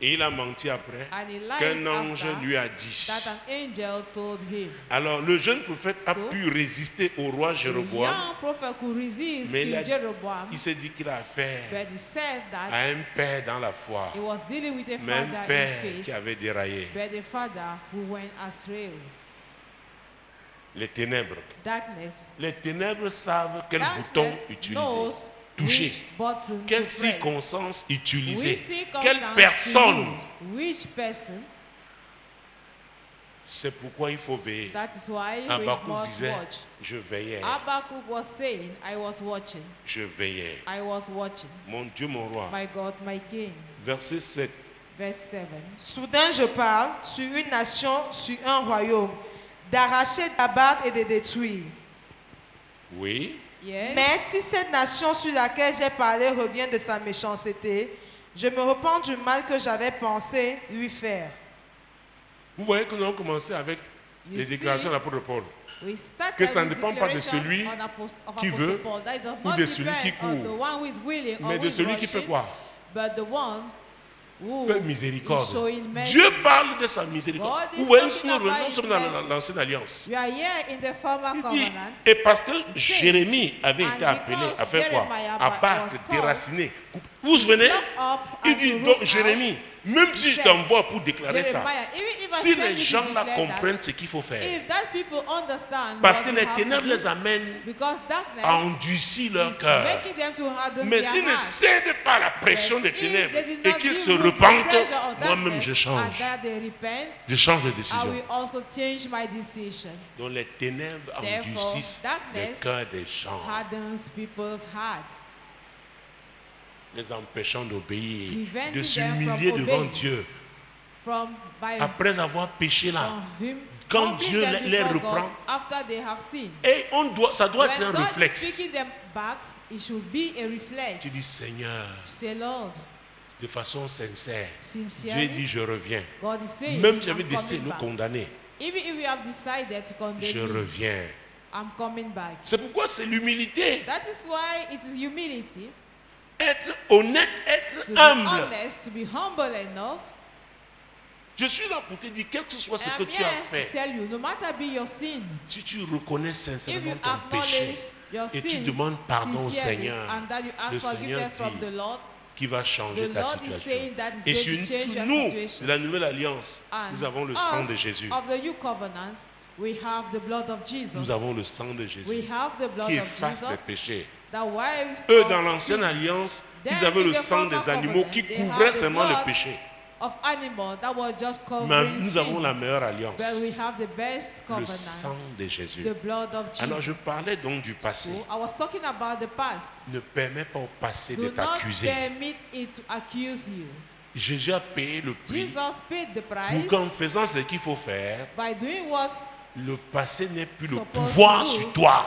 Et il a menti après And he qu'un lied ange after lui a dit. that an angel told him. Alors le jeune prophète a So, pu résister au roi The Jéroboam, young prophet could resist mais King Jeroboam, il s'est dit qu'il a affaire but he said à that un père dans la foi, he was dealing with a mais un father in père qui faith, avait déraillé. but a father who went astray. Les ténèbres. Darkness. Les ténèbres savent quel bouton Darkness utiliser, knows toucher, which button to quelles press. circonstances utiliser, Which circumstance quelle to personne. use. Which person. C'est pourquoi il faut veiller. That is why we Habakkuk must disait, watch. je veillais, Habakkuk was saying, I was watching. je veillais. I was watching. Mon Dieu, mon roi. My God, my King. Verset 7. Verse 7. Soudain je parle sur une nation, sur un royaume, d'arracher, d'abattre et de détruire. Oui. Yes. Mais si cette nation sur laquelle j'ai parlé revient de sa méchanceté, je me repens du mal que j'avais pensé lui faire. Vous voyez que nous avons commencé avec You les see, déclarations de l'apôtre Paul. We started Que ça ne with dépend pas de declarations celui on of qui Apostle veut Paul. That it does ou not de celui depend qui on court, the one who is willing or mais who de is celui qui fait rushing, quoi? but the one who Fait is miséricorde. showing mercy. Dieu parle de sa miséricorde. God is Vous voyez, talking nous about sommes his dans mercy. l'ancienne alliance. We are here in the former Il dit, covenant. et parce que said, Jérémie avait and été appelé because à faire quoi? Jeremiah À was battre, called déraciner. Vous vous souvenez? Look up Il and dit to donc root Jérémie, même si je said, t'envoie pour déclarer ça, Jeremiah, even if I si send les you to gens là declare comprennent ce qu'il faut that, faire, if that people understand parce what que they les have to ténèbres do, les amènent because darkness à endurcir leur is cœur. making them to harden Mais their s'ils ne hearts. cèdent pas à la pression des But if ténèbres they did et not qu'ils give se room to the repentent, pressure of moi-même darkness je and change. that they repent, Je change de I décision. will also change my decision. Donc les ténèbres Therefore, endurcissent les darkness cœurs des gens, hardens people's heart, les empêchant d'obéir, Preventing de them s'humilier from devant obeying. Dieu. from by Après avoir péché là, him quand humbling Dieu them les before reprend, God after they have sinned. et ça doit être When un God is réflexe. speaking them back, it should be a reflex. Tu dis Seigneur, Say, Lord, de façon sincère, Dieu sincerely, dit je reviens. God is saying, Même si j'avais I'm décidé de coming nous back. condamner, Even if we have decided to condemn je me, reviens. I'm coming back. C'est pourquoi c'est l'humilité. That is why it is humility être honnête, être to be humble. honest, to be humble enough. Je suis là pour te dire, quel que soit ce I que am tu as here to fait, tell you, no matter be your sin, si tu reconnais if sincèrement you ton péché acknowledge your et tu sin demandes pardon au sincerely Seigneur, and that you le ask Seigneur forgiveness from dit the Lord, qui va changer the ta Lord is situation. saying that is Et going sur to change your nous, situation. de la nouvelle alliance, And nous avons le sang de us, Jésus. of the new covenant, we have the blood of Jesus. Nous avons le sang de Jésus We have the blood qui of efface les Jesus péchés. that wipes Eux, off dans l'ancienne sins. alliance, Then ils avaient in le the sang des former animaux covenant, qui they couvrait have the seulement blood le péché. of animal that was just Mais covering nous avons la sins. meilleure alliance, But we have the best le covenant, sang de Jésus. the blood of Alors je Jesus. parlais donc du passé. So I was talking about the past. Ne permets pas au passé de Do not t'accuser. permit it to accuse you. Jésus a payé le prix Jesus paid the pour price qu'en faisant ce qu'il faut faire, by doing what le passé n'ait plus le Supposed pouvoir to do. sur toi.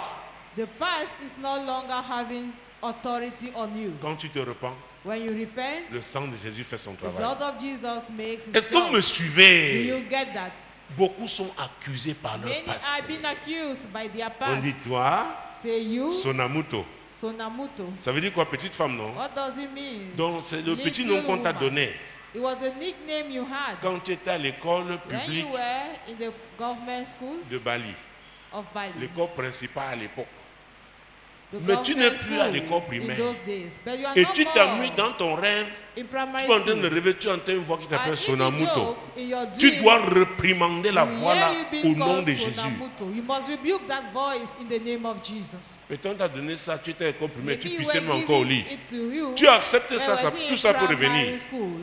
the past is no longer having authority on you. Quand tu te repens, When you repent, le sang de Jésus fait son the travail. blood of Jesus makes its Est-ce que vous job. me Do suivez? you get that? Beaucoup sont accusés par leur Many passé. have been accused by their On dit past. toi, Say you, Sonamuto. Sonamuto. Ça veut dire quoi, petite femme, non? What does it mean? Donc c'est le petit Little nom qu'on t'a woman. donné It was the nickname you had quand tu étais à l'école when publique you were in the government school de Bali, of Bali. l'école principale à l'époque. The Mais tu n'es government plus à school l'école in primaire. those days. But you are Et no tu more t'ennuies dans ton rêve, in tu primary es en train de school. rêver, tu entends une voix qui And t'appelle if you Sonamuto. joke in your Tu dream, dois réprimander la you voix là hear you au being nom called de Jésus. Sonamuto. You must rebuke that voice in the name of Jesus. Et quand on t'a donné ça, tu étais à l'école primaire, Maybe tu you pissais were même encore au giving lit. it to you Tu as accepté ça, when you were tout in ça peut primary revenir. school.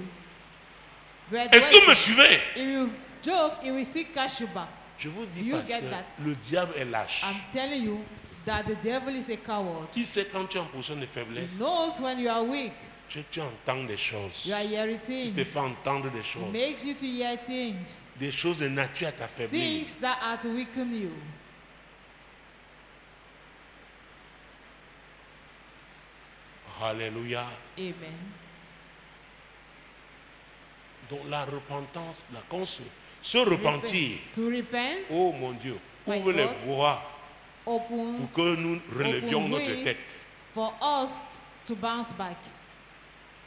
But Est-ce que wait, vous me suivez? if you joke, it will still catch you back. Je vous dis Do you parce get que that? le diable est lâche. I'm telling you that the devil is a coward. Il sait quand tu es en position de He faiblesse, knows when you are weak. tu entends des choses. You are hearing Il te things. fait entendre des It choses. makes you to hear things. Des choses de nature à t'affaiblir. Things that are to weaken you. Alléluia. Amen. Donc la repentance, se repentir. To repent, Oh mon Dieu, My ouvre les God. voies open, pour que nous relevions open notre ways tête. for us to bounce back.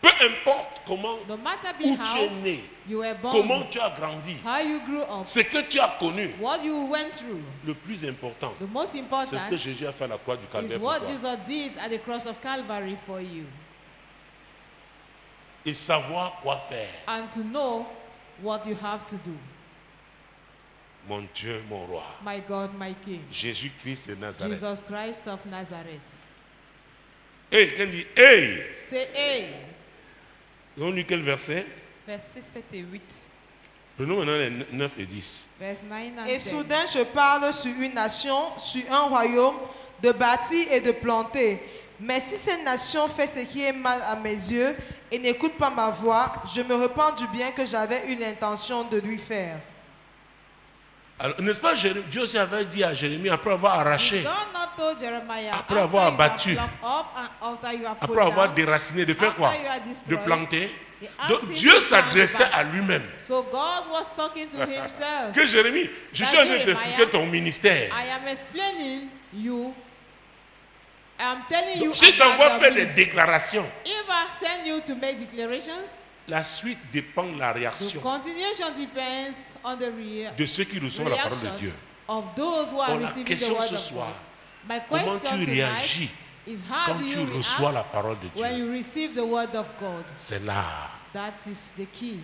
Peu importe comment, No matter be où tu es how né, you were comment born, tu as grandi, how you grew up, ce que tu as connu, what you went through, le plus important, the most c'est ce que important Jésus a fait à la croix du is Calvaire pour what toi. Jesus did at the cross of Calvary for you. Et savoir quoi faire. And to know what you have to do. Mon Dieu, mon roi. My God, my King. Jésus-Christ de Nazareth. Jesus Christ of Nazareth. Hey, quelqu'un dit, hey. Say, hey. Ils ont lu quel verset? Versets 7 et 8. Prenons maintenant les 9 et 10. Verse 9 and Et 10. soudain, je parle sur une nation, sur un royaume, de bâtir et de planter. Mais si cette nation fait ce qui est mal à mes yeux et n'écoute pas ma voix, je me repens du bien que j'avais eu l'intention de lui faire. Alors, n'est-ce pas, Dieu aussi avait dit à Jérémie, après avoir arraché, Did God not told Jeremiah, Après avoir after you have abattu, plucked up and after you have pulled après avoir down, déraciné, de faire after quoi? you are De destroyed, planter. he asked Donc him Dieu to s'adressait plant à back. lui-même. So God was talking to himself. Que Jérémie, je suis That en train de t'expliquer Jeremiah, ton ministère. I am explaining you. I am telling you Donc, si tu about envoies your faire des ministry. déclarations, If I send you to make declarations, la suite dépend de la the réaction continuation depends on the de ceux qui reçoivent la parole de reaction Dieu. of those who are Donc, la receiving the question word ce of soir, God. My comment question tu tonight réagis is how quand do tu you reçois la react parole de when Dieu? you receive the word of God? C'est là. That is the key.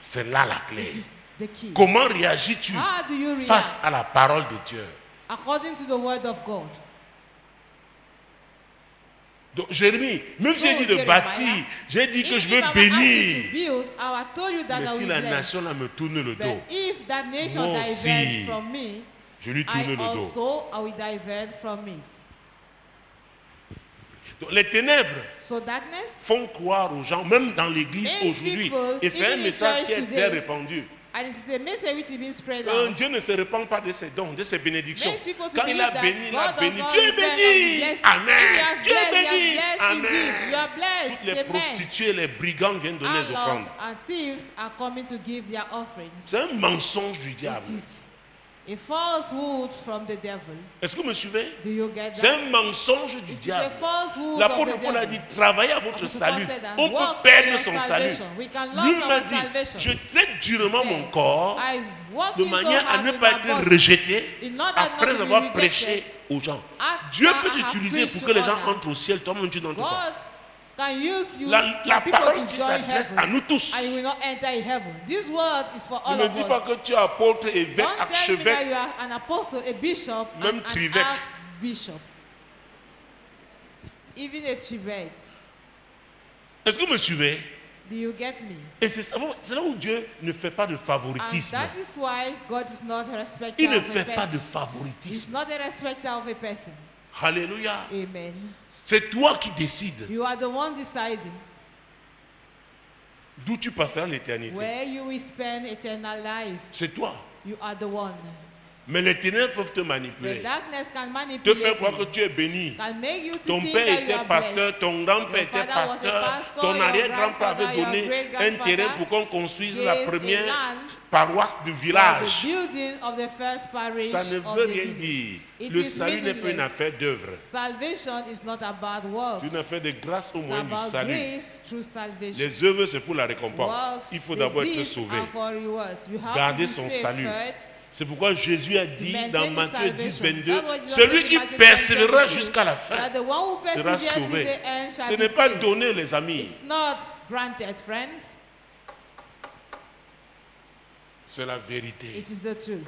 C'est là la It clé. is the key. Comment réagis-tu How do you face react à la parole de Dieu? according to the word of God? Donc Jérémie, même si So, j'ai dit de Jeremiah, bâtir, j'ai dit que If je I veux were asked you to bénir. build, I would told you that Mais I si will la bless. nation là me tourne le dos, But if that nation moi diverts aussi, from me, je lui tourne I le dos. also I will divert from it. Donc, les ténèbres So darkness, font croire aux gens, même dans l'église Makes aujourd'hui, people, et c'est un even in message church qui est today, très répandu. and it is a message which is being spread Un out. Dieu ne se répand pas de ses dons, de ses bénédictions. Makes people to Quand il believe a that béni, il a God does béni. not Tu es repent of his béni. blessing. Amen. If he has Tu es blessed, he béni. has blessed indeed. Amen. You are Toutes blessed. les Amen. prostituées, les brigands viennent donner les offrandes. Outlaws and thieves are coming to give their offerings. C'est un mensonge du diable. It is A falsehood from the devil. Est-ce que vous me suivez? Do you get C'est that? un mensonge du It is a diable. falsehood L'apôtre of the Paul a devil. dit, travaillez à votre Paul salut. said that, On peut work for perdre your son salut. salvation. We can Lui lose m'a our dit, salvation. je traite durement He mon said, corps I work de in so manière à hard ne with pas my être body. rejeté In order not après to be avoir rejected. prêché aux gens. After Dieu peut I have t'utiliser preached pour que les to gens others. entrent au ciel. Toi-même, tu n'entres pas. God can use you La for people parole to ici join s'adresse heaven, à nous tous. and you will not enter in heaven. This word is for Ne all me of dis pas us. que tu es apôtre, évêque, Don't tell me that archevêque. you are an apostle, a bishop, Même and an trivèque. archbishop. Even a tribate. Est-ce que vous me suivez? Do you get me? Et c'est là où Dieu ne fait pas de And favoritisme. that is why God is not a respecter Il ne of a fait pas de person. He's favoritisme. not a respecter of a person. Alléluia. Amen. C'est toi qui décides You are the one deciding d'où tu passeras l'éternité. where you will spend eternal life. C'est toi. You are the one. Mais les ténèbres peuvent te The manipuler. darkness can Te manipulate faire croire que you. tu es béni. Can make you to Ton think père that you était are pasteur, blessed. ton grand-père Your était father was a pasteur, pastor, ton your arrière-grand-père avait grandfather, donné your un great-grandfather terrain pour qu'on construise gave la a première land paroisse du for village. the building of the first parish Ça ne of veut the rien village. dire. It Le is salut n'est pas une meaningless. affaire d'œuvre. Salvation is not about works. C'est une affaire de grâce au It's moyen du about salut. grace through salvation. Les œuvres, c'est pour la récompense. Works, Il faut the d'abord être deeds sauvé. are for rewards. You have Garder to be son saved salut. first. C'est pourquoi Jésus a dit maintain dans the Matthieu 10, salvation. 22, That's what Jesus celui said in qui Matthew 10, persévérera 22, jusqu'à la fin that the one who sera perseveres till sauvé. the end shall Ce be n'est pas saved. donné, les amis. It's not granted, friends. C'est la vérité. It is the truth.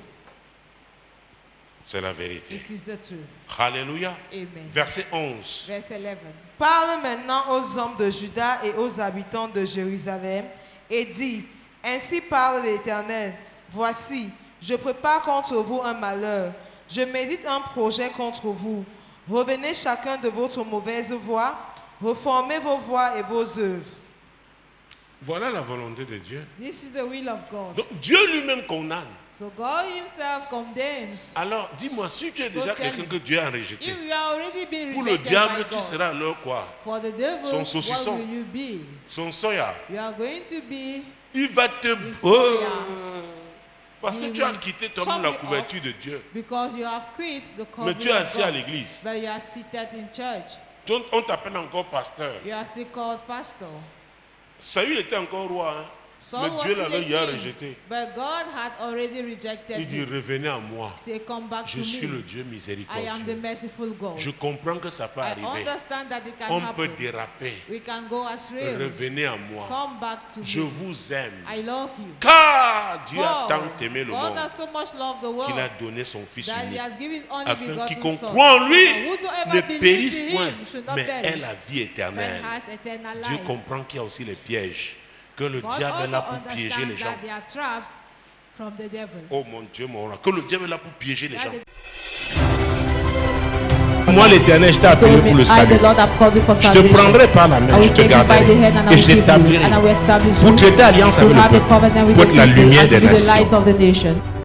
C'est la vérité. It is the truth. Alléluia. Amen. Verset 11. Verse 11. Parle maintenant aux hommes de Juda et aux habitants de Jérusalem et dis, ainsi parle l'Éternel, voici, je prépare contre vous un malheur, je médite un projet contre vous. Revenez chacun de votre mauvaise voie, reformez vos voies et vos œuvres. Voilà la volonté de Dieu. This is the will of God. Donc Dieu lui-même condamne. So God himself condemns. Alors dis-moi, si tu es So déjà tell quelqu'un me, que Dieu a rejeté, If you are already been pour le rejected diable, by tu God, seras alors quoi? for the devil, Son what saucisson. will you be? Son soya. You are going to be, Il va te... His soya. Parce que He tu as will quitté chop toi-même la you up. couverture de Dieu. because you have quit the Mais covering tu es of assis à God, l'église. but you are seated in church. On t'appelle encore pasteur. You are still called pastor. Saül était encore roi, hein. Saul Mais was Dieu still l'avait a déjà king, rejeté. but God had already rejected Il dit, him. revenez à moi. Say, come back Je to suis le me. Dieu I am the miséricordieux. merciful God. Je comprends que ça peut I arriver. understand that it can On peut happen. déraper. We can go astray. Revenez à moi. Come back to Je me. vous aime. I love you. Car Dieu a For tant aimé le God monde has so much loved the qu'il a world donné son Fils that He unique. has given only Afin begotten quiconque Son. croit en lui And whosoever ne believes périsse in point, Him should not mais ait perish, la vie but éternelle. has eternal Dieu life. comprend qu'il y a aussi les pièges. Que le God diable est also là pour piéger les understands gens. that there are traps from the devil. Oh mon Dieu, mon roi. Que le diable est là pour piéger les That gens. the- Moi, l'Éternel, je t'ai appelé pour le I, salut. the Lord, have called you for Je te salvation. prendrai par la I main, je will te take you by garderai the hand and I et will je keep you, t'établirai and I will establish pour you traiter alliance to avec have le a peuple, covenant with pour the être la people lumière and des to be the light nations. of the nation.